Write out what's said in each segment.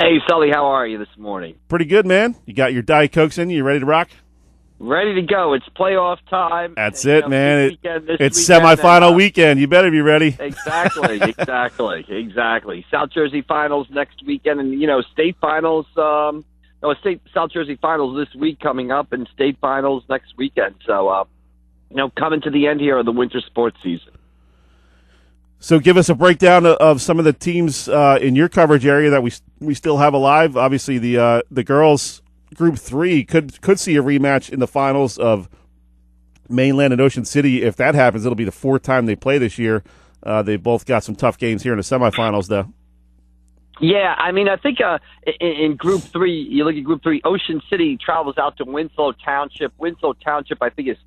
Hey, Sully, how are you this morning? Pretty good, man. You got your Diet Cokes in you? You ready to rock? Ready to go. It's playoff time. That's it, man. It's weekend, semifinal weekend. You better be ready. Exactly. South Jersey finals next weekend, and state finals. South Jersey finals this week coming up, and state finals next weekend. So, coming to the end here of the winter sports season. So give us a breakdown of some of the teams in your coverage area that we still have alive. Obviously, the girls Group 3 could see a rematch in the finals of Mainland and Ocean City. If that happens, it'll be the fourth time they play this year. They both got some tough games here in the semifinals, though. Yeah, I think in Group 3, you look at Group 3, Ocean City travels out to Winslow Township. Winslow Township, I think, is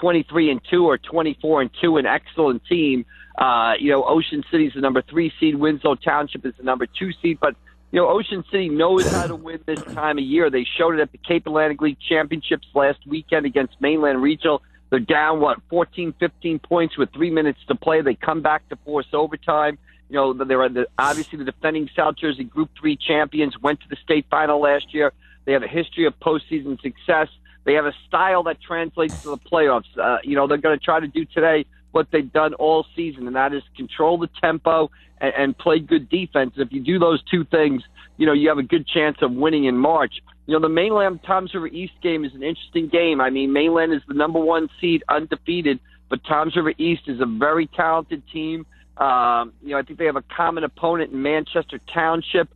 23-2 or 24-2, an excellent team. Ocean City's the number 3 seed. Winslow Township is the number 2 seed. But, Ocean City knows how to win this time of year. They showed it at the Cape Atlantic League Championships last weekend against Mainland Regional. They're down, 14, 15 points with 3 minutes to play. They come back to force overtime. They're obviously the defending South Jersey Group 3 champions, went to the state final last year. They have a history of postseason success. They have a style that translates to the playoffs. They're going to try to do today what they've done all season, and that is control the tempo and play good defense. If you do those two things, you have a good chance of winning in March. The Mainland Toms River East game is an interesting game. Mainland is the number 1 seed, undefeated, but Toms River East is a very talented team. I think they have a common opponent in Manchester Township.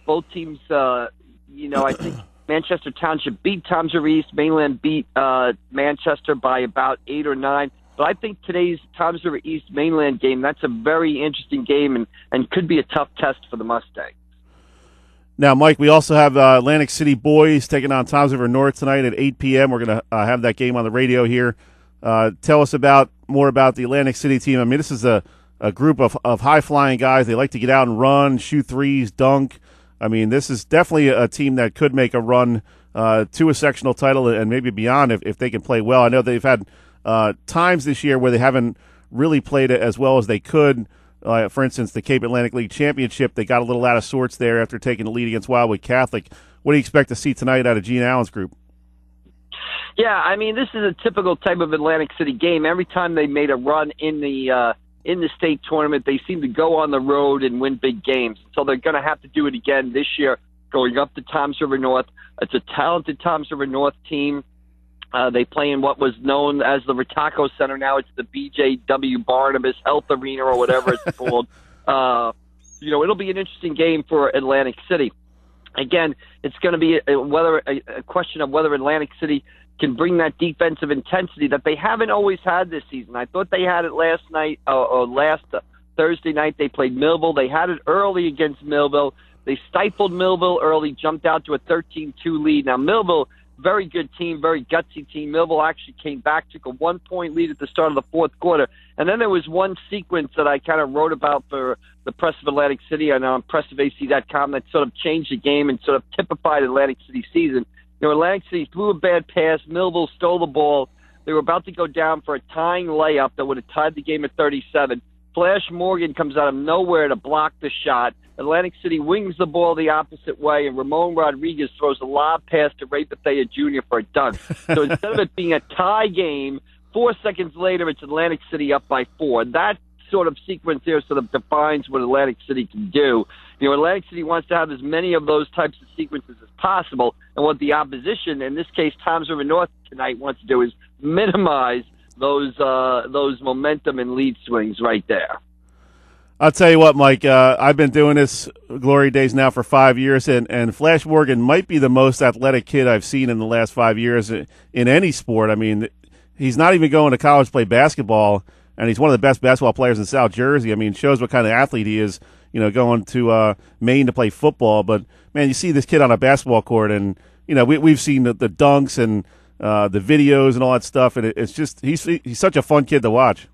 Both teams, I think Manchester Township beat Toms River East. Mainland beat Manchester by about 8 or 9. But I think today's Toms River East Mainland game, that's a very interesting game and could be a tough test for the Mustangs. Now, Mike, we also have Atlantic City boys taking on Toms River North tonight at 8 p.m. We're going to have that game on the radio here. Tell us more about the Atlantic City team. This is a group of high-flying guys. They like to get out and run, shoot threes, dunk. This is definitely a team that could make a run to a sectional title and maybe beyond if they can play well. I know they've had times this year where they haven't really played it as well as they could. For instance, the Cape Atlantic League Championship, they got a little out of sorts there after taking the lead against Wildwood Catholic. What do you expect to see tonight out of Gene Allen's group? Yeah, this is a typical type of Atlantic City game. Every time they made a run in the state tournament, they seem to go on the road and win big games. So they're going to have to do it again this year, going up to Toms River North. It's a talented Toms River North team. They play in what was known as the Ritaco Center. Now it's the BJW Barnabas Health Arena or whatever it's called. It'll be an interesting game for Atlantic City. Again, it's going to be a question of whether Atlantic City can bring that defensive intensity that they haven't always had this season. I thought they had it last night or last Thursday night. They played Millville. They had it early against Millville. They stifled Millville early, jumped out to a 13-2 lead. Now, Millville, very good team, very gutsy team. Millville actually came back, took a 1-point lead at the start of the fourth quarter. And then there was one sequence that I kind of wrote about for the Press of Atlantic City and on pressofac.com that sort of changed the game and sort of typified Atlantic City's season. Atlantic City threw a bad pass. Millville stole the ball. They were about to go down for a tying layup that would have tied the game at 37. Flash Morgan comes out of nowhere to block the shot. Atlantic City wings the ball the opposite way, and Ramon Rodriguez throws a lob pass to Ray Bethea Jr. for a dunk. So instead of it being a tie game, 4 seconds later, it's Atlantic City up by 4. That sort of sequence there sort of defines what Atlantic City can do. Atlantic City wants to have as many of those types of sequences as possible, and what the opposition, in this case Toms River North tonight, wants to do is minimize those momentum and lead swings right there. I'll tell you what, Mike, I've been doing this Glory Days now for 5 years, and Flash Morgan might be the most athletic kid I've seen in the last 5 years in any sport. He's not even going to college to play basketball, and he's one of the best basketball players in South Jersey. Shows what kind of athlete he is, going to Maine to play football. But, man, you see this kid on a basketball court, and, we've seen the dunks and the videos and all that stuff, and it's just he's such a fun kid to watch.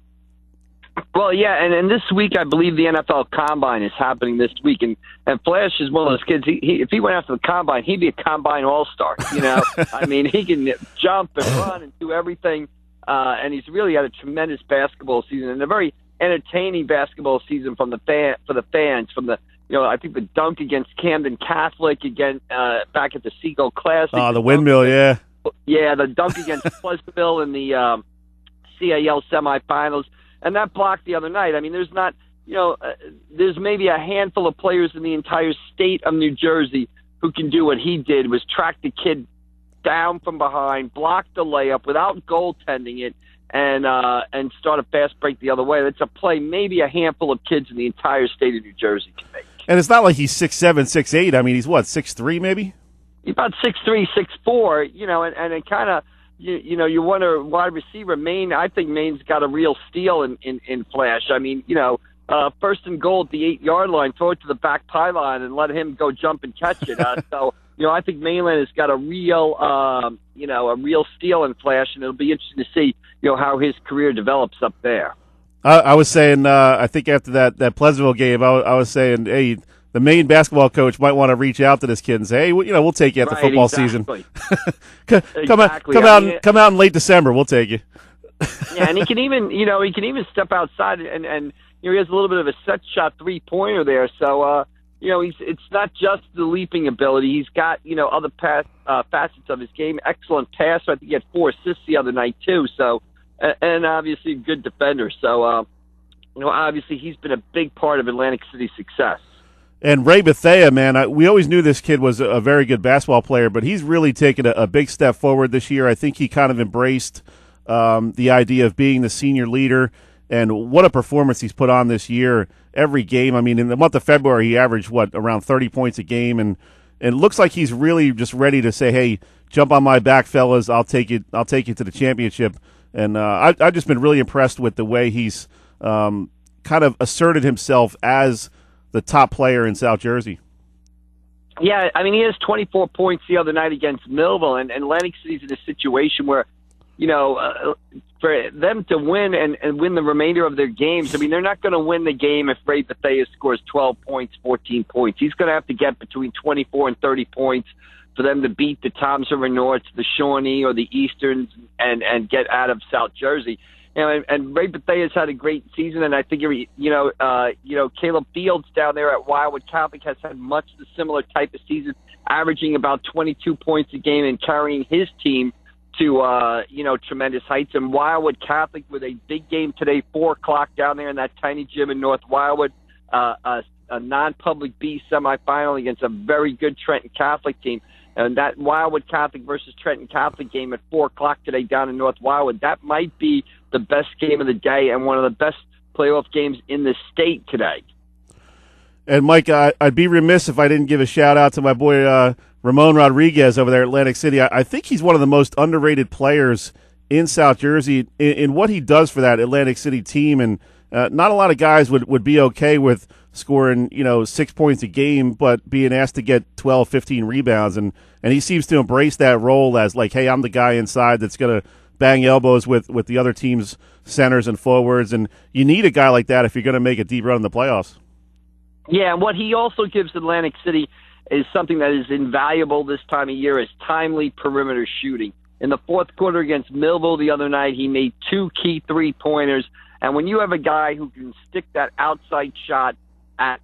Well, yeah, and this week I believe the NFL Combine is happening this week, and Flash is one of those kids. If he went after the Combine, he'd be a Combine All-Star. He can jump and run and do everything, and he's really had a tremendous basketball season and a very entertaining basketball season for the fans, from the I think the dunk against Camden Catholic again back at the Seagull Classic. Oh, the windmill, yeah. Yeah, the dunk against Pleasantville in the CAL semifinals, and that block the other night. I mean, there's not, there's maybe a handful of players in the entire state of New Jersey who can do what he did, was track the kid down from behind, block the layup without goaltending it, and start a fast break the other way. That's a play maybe a handful of kids in the entire state of New Jersey can make. And it's not like he's 6'7", 6'8". I mean, he's what, 6'3", maybe? He's about 6'3", 6'4", and it kind of, you wonder, wide receiver, Maine, I think Maine's got a real steal in Flash. I mean, first and goal at the 8-yard line, throw it to the back pylon and let him go jump and catch it. So, I think Mainland has got a real, a real steal in Flash, and it'll be interesting to see, how his career develops up there. I was saying, I think after that Pleasantville game, I was saying, hey, the Maine basketball coach might want to reach out to this kid and say, hey, we'll take you at the football season. Come out in late December, we'll take you. Yeah, and he can even step outside and he has a little bit of a set shot 3-pointer there. So it's not just the leaping ability. He's got other facets of his game. Excellent passer. I think he had 4 assists the other night too. So. And obviously a good defender. So, obviously he's been a big part of Atlantic City's success. And Ray Bethea, man, we always knew this kid was a very good basketball player, but he's really taken a big step forward this year. I think he kind of embraced the idea of being the senior leader, and what a performance he's put on this year. Every game, I mean, in the month of February, he averaged, around 30 points a game, and it looks like he's really just ready to say, hey, jump on my back, fellas, I'll take you to the championship. And I've just been really impressed with the way he's kind of asserted himself as the top player in South Jersey. Yeah, I mean, he has 24 points the other night against Millville, and Atlantic City's in a situation where, for them to win and win the remainder of their games, I mean, they're not going to win the game if Ray Bethea scores 12 points, 14 points. He's going to have to get between 24 and 30 points for them to beat the Toms River Norths, the Shawnee, or the Easterns, and get out of South Jersey. And Ray Bethea's had a great season, and I think Caleb Fields down there at Wildwood Catholic has had much the similar type of season, averaging about 22 points a game and carrying his team to tremendous heights. And Wildwood Catholic with a big game today, 4:00 down there in that tiny gym in North Wildwood, a non-public B semifinal against a very good Trenton Catholic team. And that Wildwood Catholic versus Trenton Catholic game at 4:00 today down in North Wildwood, that might be the best game of the day and one of the best playoff games in the state today. And, Mike, I'd be remiss if I didn't give a shout-out to my boy Ramon Rodriguez over there at Atlantic City. I think he's one of the most underrated players in South Jersey in what he does for that Atlantic City team. And not a lot of guys would be okay with scoring, 6 points a game, but being asked to get 12, 15 rebounds. And he seems to embrace that role as like, hey, I'm the guy inside that's going to bang elbows with the other team's centers and forwards. And you need a guy like that if you're going to make a deep run in the playoffs. Yeah, and what he also gives Atlantic City is something that is invaluable this time of year, is timely perimeter shooting. In the fourth quarter against Millville the other night, he made 2 key 3-pointers. And when you have a guy who can stick that outside shot at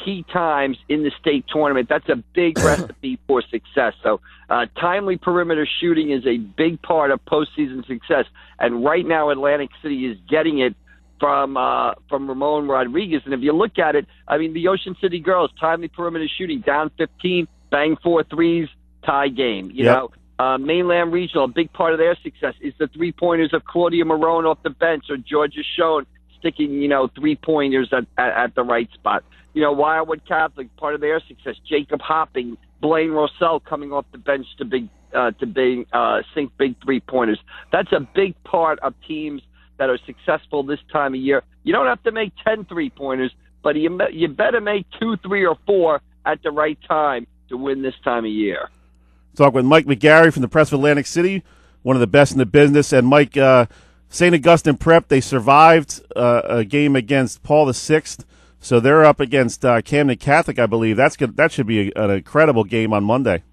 key times in the state tournament, that's a big recipe for success. So timely perimeter shooting is a big part of postseason success. And right now Atlantic City is getting it from Ramon Rodriguez. And if you look at it, I mean, the Ocean City girls, timely perimeter shooting, down 15, bang 4 threes, tie game. You know, Mainland Regional, a big part of their success is the 3-pointers of Claudia Marone off the bench, or Georgia Schoen sticking, 3-pointers at the right spot. Wildwood Catholic, part of their success, Jacob Hopping, Blaine Rossell coming off the bench to sink big 3-pointers. That's a big part of teams that are successful this time of year. You don't have to make 10 3-pointers, but you better make 2, 3, or 4 at the right time to win this time of year. Talk with Mike McGarry from the Press of Atlantic City, one of the best in the business. And Mike, St. Augustine Prep, they survived a game against Paul VI, so they're up against Camden Catholic, I believe. That should be an incredible game on Monday.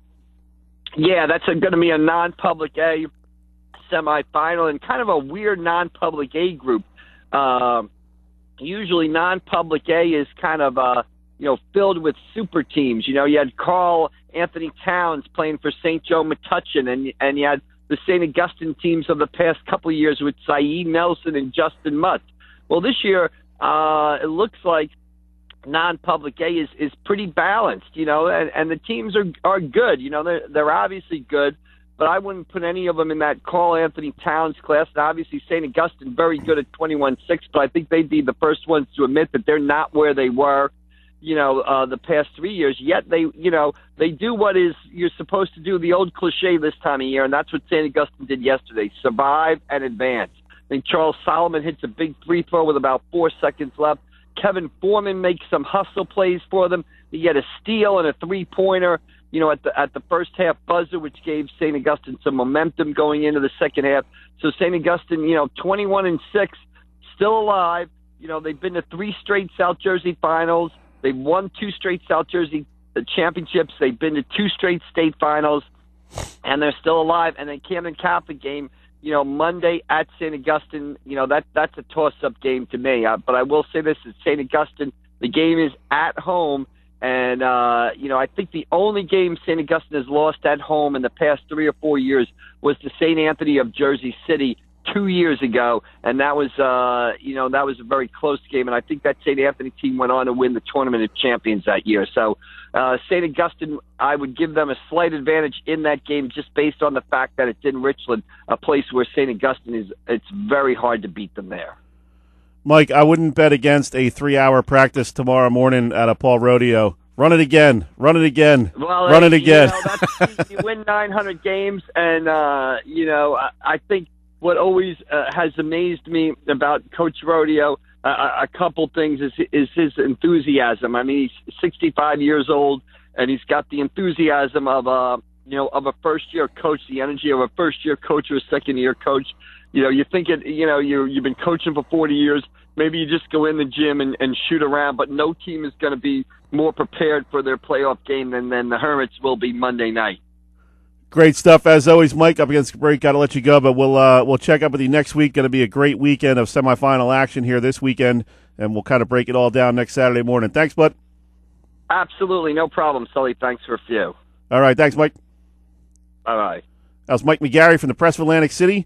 Yeah, that's going to be a non-public A semifinal and kind of a weird non-public A group. Usually non-public A is kind of filled with super teams. You had Carl Anthony Towns playing for St. Joe Metuchen, and you had the St. Augustine teams of the past couple of years with Saeed Nelson and Justin Mutt. Well, this year it looks like non-public A is pretty balanced, and the teams are good. They're obviously good, but I wouldn't put any of them in that Carl Anthony Towns class. And obviously St. Augustine very good at 21-6, but I think they'd be the first ones to admit that they're not where they were, the past 3 years. Yet they do what is you're supposed to do, the old cliche this time of year, and that's what St. Augustine did yesterday: survive and advance. I think Charles Solomon hits a big free throw with about 4 seconds left. Kevin Foreman makes some hustle plays for them. He had a steal and a three-pointer, at the first half buzzer, which gave St. Augustine some momentum going into the second half. So St. Augustine, 21-6, still alive. They've been to 3 straight South Jersey finals. They've won 2 straight South Jersey championships. They've been to 2 straight state finals, and they're still alive. And then Camden Catholic game, Monday at St. Augustine, that's a toss-up game to me. But I will say this: is St. Augustine, the game is at home, and I think the only game St. Augustine has lost at home in the past 3 or 4 years was to St. Anthony of Jersey City 2 years ago, and that was a very close game. And I think that St. Anthony team went on to win the Tournament of Champions that year. So St. Augustine, I would give them a slight advantage in that game just based on the fact that it's in Richland, a place where St. Augustine it's very hard to beat them there. Mike, I wouldn't bet against a 3-hour practice tomorrow morning at a Paul Rodeo. Run it again. Run it again. Well, run it again. You win 900 games, and I think what always has amazed me about Coach Rodeo, a couple things, is his enthusiasm. I mean, he's 65 years old, and he's got the enthusiasm of a first-year coach, the energy of a first-year coach or a second-year coach. You think you've been coaching for 40 years. Maybe you just go in the gym and shoot around, but no team is going to be more prepared for their playoff game than the Hermits will be Monday night. Great stuff as always, Mike. Up against the break, got to let you go, but we'll check up with you next week. Going to be a great weekend of semifinal action here this weekend, and we'll kind of break it all down next Saturday morning. Thanks, bud. Absolutely, no problem, Sully. Thanks for a few. All right, thanks, Mike. All right. That was Mike McGarry from the Press of Atlantic City.